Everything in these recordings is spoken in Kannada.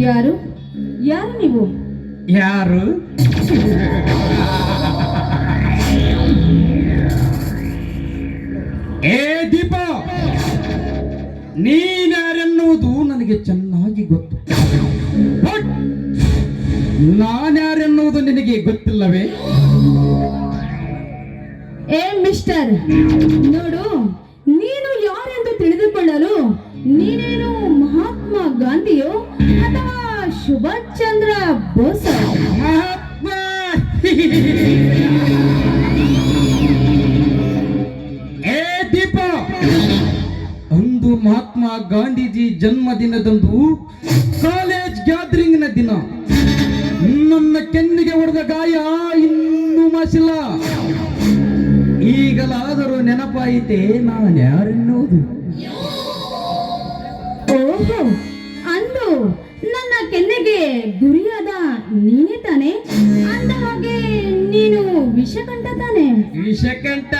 ಯಾರು ಯಾರು ನೀವು? ಯಾರು? ಏ ದೀಪ, ನೀನ್ಯಾರೆನ್ನುವುದು ನನಗೆ ಚೆನ್ನಾಗಿ ಗೊತ್ತು. ಬಟ್ ನಾನ್ಯಾರೆನ್ನುವುದು ನಿನಗೆ ಗೊತ್ತಿಲ್ಲವೇ? ಏ ಮಿಸ್ಟರ್, ನೋಡು, ನೀನು ಯಾರೆಂದು ತಿಳಿದುಕೊಳ್ಳಲು ನೀನೇನು ಮಹಾತ್ಮ ಗಾಂಧಿಯೋ ಅಥವಾ ಸುಭಾಷ್ ಚಂದ್ರ ಬೋಸ್? ಮಹಾತ್ಮ ಏ ದೀಪ, ಅಂದು ಮಹಾತ್ಮ ಗಾಂಧೀಜಿ ಜನ್ಮದಿನದಂದು ಕಾಲೇಜ್ ಗ್ಯಾದರಿಂಗ್ನ ದಿನ ನನ್ನ ಕೆನ್ನಿಗೆ ಹೊಡೆದ ಗಾಯ ಇನ್ನೂ ಮಾಸಿಲ್ಲ. ಈಗಲಾದರೂ ನೆನಪಾಯಿತೆ ನಾನ್ಯಾರೆನ್ನುವುದು. ಓಹೋ, ಅಂದು ನನ್ನ ಕೆನ್ನೆಗೆ ಗುರಿಯಾದ ನೀನೇ ತಾನೆ? ಅಂದ ಹಾಗೆ ನೀನು ವಿಷಕಂಠ ತಾನೆ? ವಿಷಕಂಠ?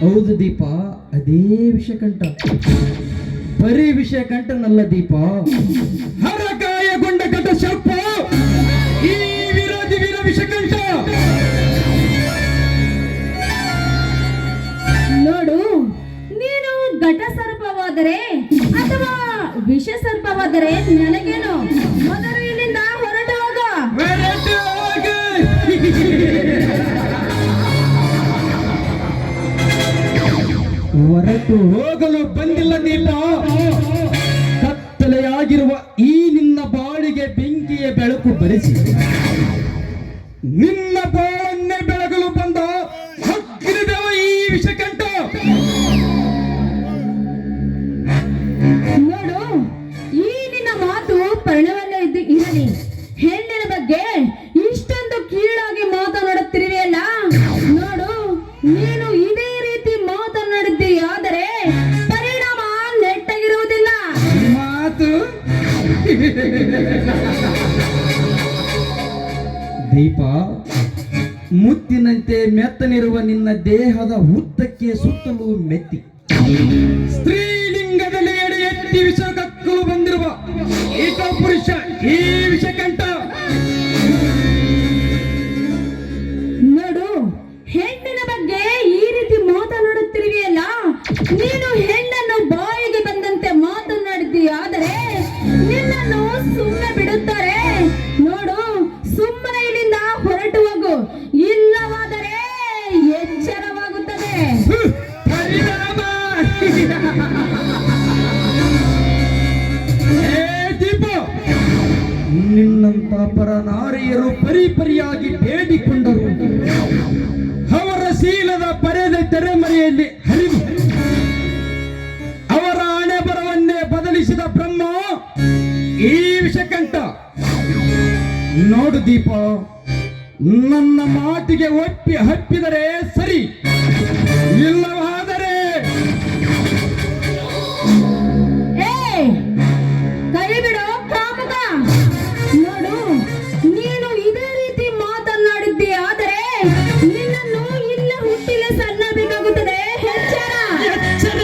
ಹೌದು ದೀಪ, ಅದೇ ವಿಷಕಂಠ. ಬರೀ ವಿಷಕಂಠನಲ್ಲ ದೀಪ, ಹರಗಾಯಗೊಂಡ ಘಟ ಸರ್ಪ ಈ ವಿರೋಧಿ ವೀರ ವಿಷಕಂಠ. ನೋಡು, ನೀನು ಘಟ ಸರ್ಪವಾದರೆ ಅಥವಾ ವಿಷ ಸರ್ಪವಾದರೆ ನನಗೇನು? ಮೊದಲು ಇಲ್ಲಿಂದ ಹೊರಟು ಹೋಗ. ಹೊರಟು ಹೋಗಲು ಬಂದಿಲ್ಲ ದೀಪ. ಕತ್ತಲೆಯಾಗಿರುವ ಈ ನಿನ್ನ ಬಾಳಿಗೆ ಬೆಂಕಿಯ ಬೆಳಕು ಬರಿಸಿ ನಿನ್ನ ಬಾಳನ್ನೇ ಬೆಳಗಲು ಬಂದ ಹಕ್ಕಿದವ ಈ ವಿಷಕಂಠ. ನೋಡು, ಈ ನಿನ್ನ ಮಾತು ಪರಿಣಾಮವೇ ಇರಲಿ. ಹೆಣ್ಣಿನ ಬಗ್ಗೆ ಇಷ್ಟೊಂದು ಕೀಳಾಗಿ ಮಾತನಾಡುತ್ತಿರುವೆಯಲ್ಲ. ನೋಡು, ನೀನು ಇದೇ ರೀತಿ ಮಾತನಾಡಿದ್ದೀಯಾದರೆ ಪರಿಣಾಮ ನೆಟ್ಟಗಿರುವುದಿಲ್ಲ. ಮಾತು ದೀಪ, ಮುತ್ತಿನಂತೆ ಮೆತ್ತನಿರುವ ನಿನ್ನ ದೇಹದ ಹುತ್ತಕ್ಕೆ ಸುತ್ತಲೂ ಮೆತ್ತಿ ಸ್ತ್ರೀಲಿಂಗದಲ್ಲಿ ಎಡೆ ಎತ್ತಿ ವಿಷ ಕಕ್ಕಲು ಬಂದಿರುವ ಏಕ ಪುರುಷ ಈ ವಿಷಕಂಠ. ನೋಡು, ಹೆಣ್ಣಿನ ಬಗ್ಗೆ ಈ ರೀತಿ ಮಾತನಾಡುತ್ತಿರುವೆಯಲ್ಲ. ನೀನು ಹೆಣ್ಣನ್ನು ಬಾಯಿಗೆ ಬಂದಂತೆ ಮಾತನಾಡಿದ್ದೀಯಾದರೆ ನಿನ್ನನ್ನು ಸುಮ್ಮನೆ ಬಿಡುತ್ತಾರೆ. ನೋಡು, ಸುಮ್ಮನೆ ಇಲ್ಲಿಂದ ಹೊರಟು ಹೋಗು, ಇಲ್ಲವಾದರೆ ಎಚ್ಚರವಾಗುತ್ತದೆ. ಪರಿಣಾಮ. ಏ ದೀಪ, ನಿನ್ನಂತ ಪರನಾರಿಯರು ಪರಿಪರಿಯಾಗಿ ಬೇಡಿಕೊಂಡರು. ಅವರ ಶೀಲದ ಪರೆದ ತೆರೆಮರೆಯಲ್ಲಿ ಹರಿದು ಅವರ ಹಣೆ ಬರವನ್ನೇ ಬದಲಿಸಿದ ಬ್ರಹ್ಮ ಈ ವಿಷಕಂಠ. ನೋಡು ದೀಪ, ನನ್ನ ಮಾತಿಗೆ ಹಪ್ಪಿದರೆ ಸರಿ, ಇಲ್ಲವಾದರೆ ಕೈ ಬಿಡು ಕಾಮುಕ. ನೋಡು, ನೀನು ಇದೇ ರೀತಿ ಮಾತನಾಡಿದ್ದೀಯಾದರೆ ನಿನ್ನನ್ನು ಇಲ್ಲ ಹುಟ್ಟಿಲ್ಲ ಸಣ್ಣಬೇಕಾಗುತ್ತದೆ. ಎಚ್ಚರ.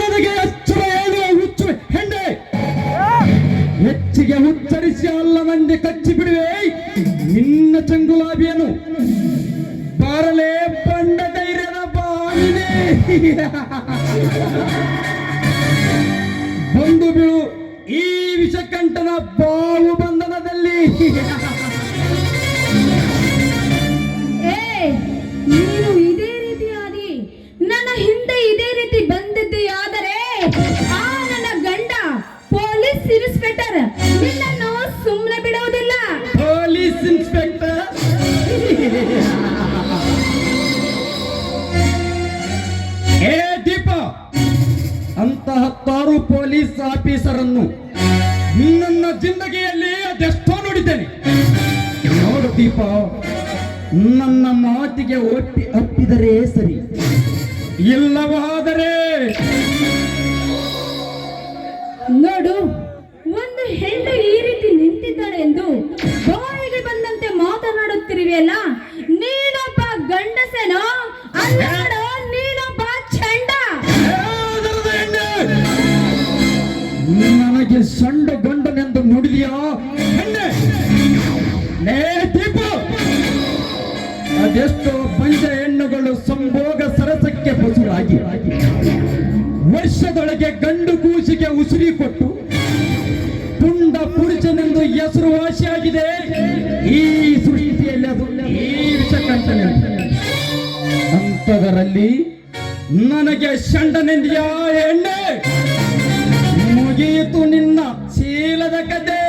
ನನಗೆ ಎಚ್ಚರ ಹೇಳುವ ಹುಚ್ಚು ಹೆಂಡೆ. ಹೆಚ್ಚಿಗೆ ಉಚ್ಚರಿಸಿ ಅಲ್ಲ ಮಂದಿ ಕಚ್ಚಿ ಬಿಡುವೆ ನಿನ್ನ ಚಂಗುಲಾಬಿಯನ್ನು. ಬಾರಲೇ ಬಂಡ ಧೈರ್ಯದ ಬಾಯಿನೇ. ಬಂದು ಬೀಳು ಈ ವಿಷಕಂಠನ ಬಾವು ಬಂಧನದಲ್ಲಿ. ನೀನು ಇದೇ ರೀತಿಯಾಗಿ ನನ್ನ ಹಿಂದೆ ಆಫೀಸರ್ ಅನ್ನು ನನ್ನ ಜಿಂದಗಿಯಲ್ಲಿ ಅದೆಷ್ಟೋ ನೋಡಿದ್ದೇನೆ. ನೋಡು ದೀಪ, ನನ್ನ ಮಾತಿಗೆ ಒಟ್ಟಿ ಅಪ್ಪಿದರೆ ಸರಿ, ಇಲ್ಲವಾದರೆ ನೋಡು, ಒಂದು ಹೆಣ್ಣು ಈ ರೀತಿ ನಿಂತಿದ್ದಾಳೆ ಎಂದು ಬಾಯಿಗೆ ಬಂದಂತೆ ಮಾತನಾಡುತ್ತಿರುವೆಯಲ್ಲ, ನೀನೊಬ್ಬ ಗಂಡಸೇನೋ ಅಲ್ಲ ನೋಡು, ನೀನೊಬ್ಬ ಚಂಡ. ಏದರದ ಹೆಣ್ಣೆ! ನನಗೆ ಸಂಡ ಗಂಡನೆಂದು ನುಡಿದೆಯಾ ಹೆಣ್ಣೆ? ಲೇ ದೀಪ, ಅದೆಷ್ಟೋ ಪಂಚ ಹೆಣ್ಣುಗಳು ಸಂಭೋಗ ಸರಸಕ್ಕೆ ಬಸುರಾಗಿ ವರ್ಷದೊಳಗೆ ಗಂಡು ಕೂಸಿಗೆ ಉಸಿರಿ ಕೊಟ್ಟು ಪುಂಡ ಪುರುಷನೆಂದು ಹೆಸರುವಾಸಿಯಾಗಿದೆ ಈ ಸೃಷ್ಟಿಯಲ್ಲಿ. ಅದು ಈ ವಿಷಕಂಠನೆ. ಅಂಥದರಲ್ಲಿ ನನಗೆ ಷಂಡನೆಂದಿಯಾ ಎಣ್ಣೆ? ಮುಗಿಯಿತು ನಿನ್ನ ಶೀಲದ ಕತೆ.